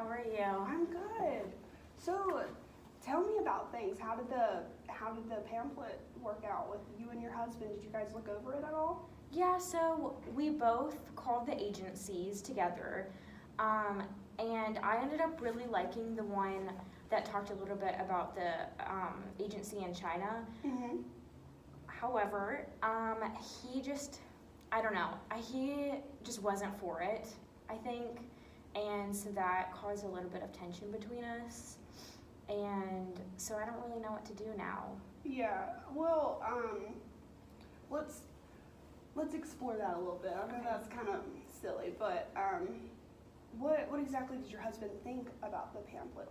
How are you? I'm good. So, tell me about things. How did the pamphlet work out with you and your husband? Did you guys look over it at all? Yeah, so we both called the agencies together, and I ended up really liking the one that talked a little bit about the agency in China. Mm-hmm. However, he just, I don't know, he just wasn't for it, I think, and so that caused a little bit of tension between us, and so I don't really know what to do now. Yeah. Well, let's explore that a little bit. I know Okay. that's kind of silly, but what exactly did your husband think about the pamphlet?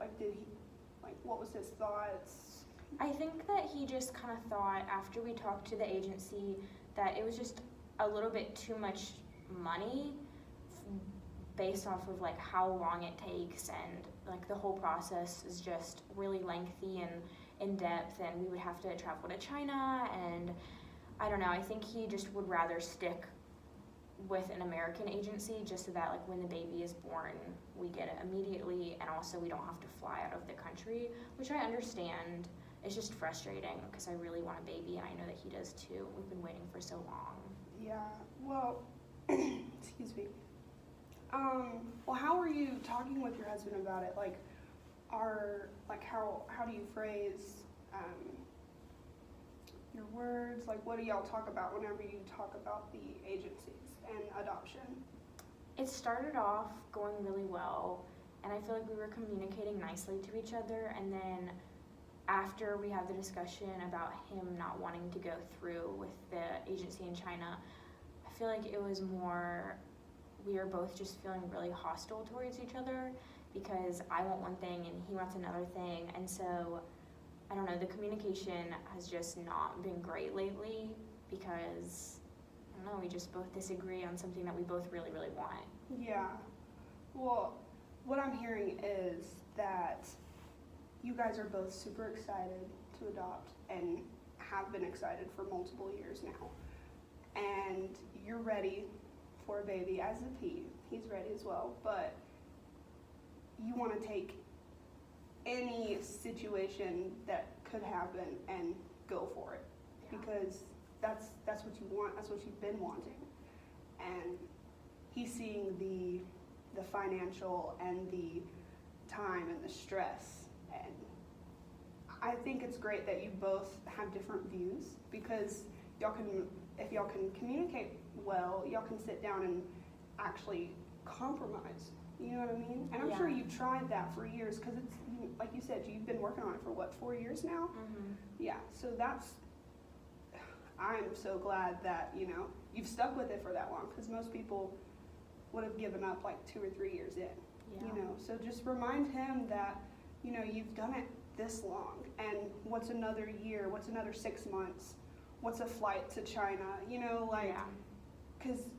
What was his thoughts? I think that he just kind of thought after we talked to the agency that it was just a little bit too much money based off of like how long it takes, and like the whole process is just really lengthy and in depth, and we would have to travel to China, and I don't know, I think he just would rather stick with an American agency just so that like when the baby is born we get it immediately, and also we don't have to fly out of the country, which I understand. It's just frustrating because I really want a baby, and I know that he does too. We've been waiting for so long. Yeah. Well, excuse me. Well, how are you talking with your husband about it? How do you phrase your words? Like, what do y'all talk about whenever you talk about the agencies and adoption? It started off going really well, and I feel like we were communicating nicely to each other, and then after we had the discussion about him not wanting to go through with the agency in China, I feel like it was more, we were both just feeling really hostile towards each other because I want one thing and he wants another thing, and so I don't know, the communication has just not been great lately because, I don't know, we just both disagree on something that we both really, really want. Yeah. Well, what I'm hearing is that you guys are both super excited to adopt and have been excited for multiple years now. And you're ready for a baby, as is he. He's ready as well. But you want to take any situation that could happen and go for it. Yeah. Because that's what you want, that's what you've been wanting. And he's seeing the financial and the time and the stress. And I think it's great that you both have different views, because if y'all can communicate well, y'all can sit down and actually compromise. You know what I mean? And I'm Yeah. sure you've tried that for years, because it's, like you said, you've been working on it for what, 4 years now? Mm-hmm. Yeah, so I'm so glad that, you've stuck with it for that long, because most people would have given up like 2 or 3 years in. Yeah. So just remind him that, you've done it this long, and what's another year, what's another 6 months, what's a flight to China, Yeah. because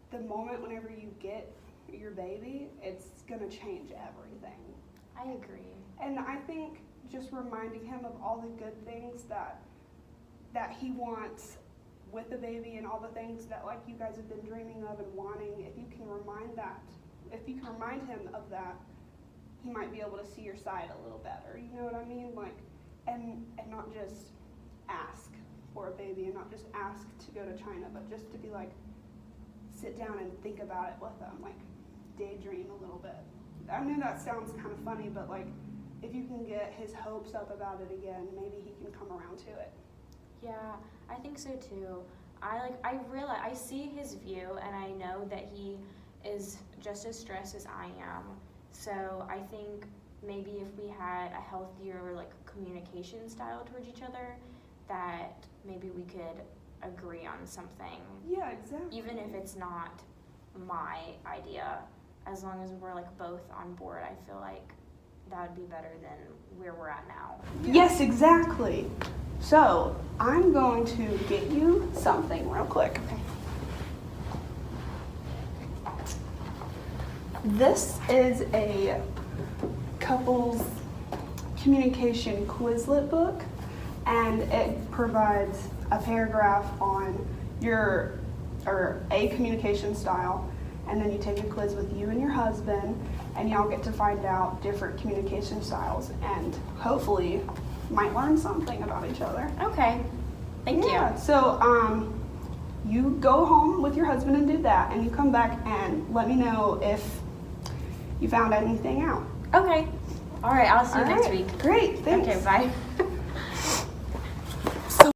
the moment whenever you get your baby, it's going to change everything. I agree. And I think just reminding him of all the good things that he wants with the baby, and all the things that like you guys have been dreaming of and wanting, if you can remind him of that, he might be able to see your side a little better. You know what I mean? And not just ask for a baby, and not just ask to go to China, but just to be like, sit down and think about it with them, like daydream a little bit. I know that sounds kind of funny, but like, if you can get his hopes up about it again, maybe he can come around to it. Yeah, I think so too. I see his view, and I know that he is just as stressed as I am. So I think maybe if we had a healthier like communication style towards each other, that maybe we could agree on something. Yeah, exactly. Even if it's not my idea, as long as we're like both on board, I feel like that would be better than where we're at now. Yes, exactly. So I'm going to get you something real quick. Okay. This is a couples communication Quizlet book, and it provides a paragraph on a communication style, and then you take a quiz with you and your husband, and y'all get to find out different communication styles, and hopefully might learn something about each other. Okay. Thank you. So you go home with your husband and do that, and you come back and let me know if you found anything out. Okay. All right. I'll see you next right. week. Great. Thanks. Okay. Bye.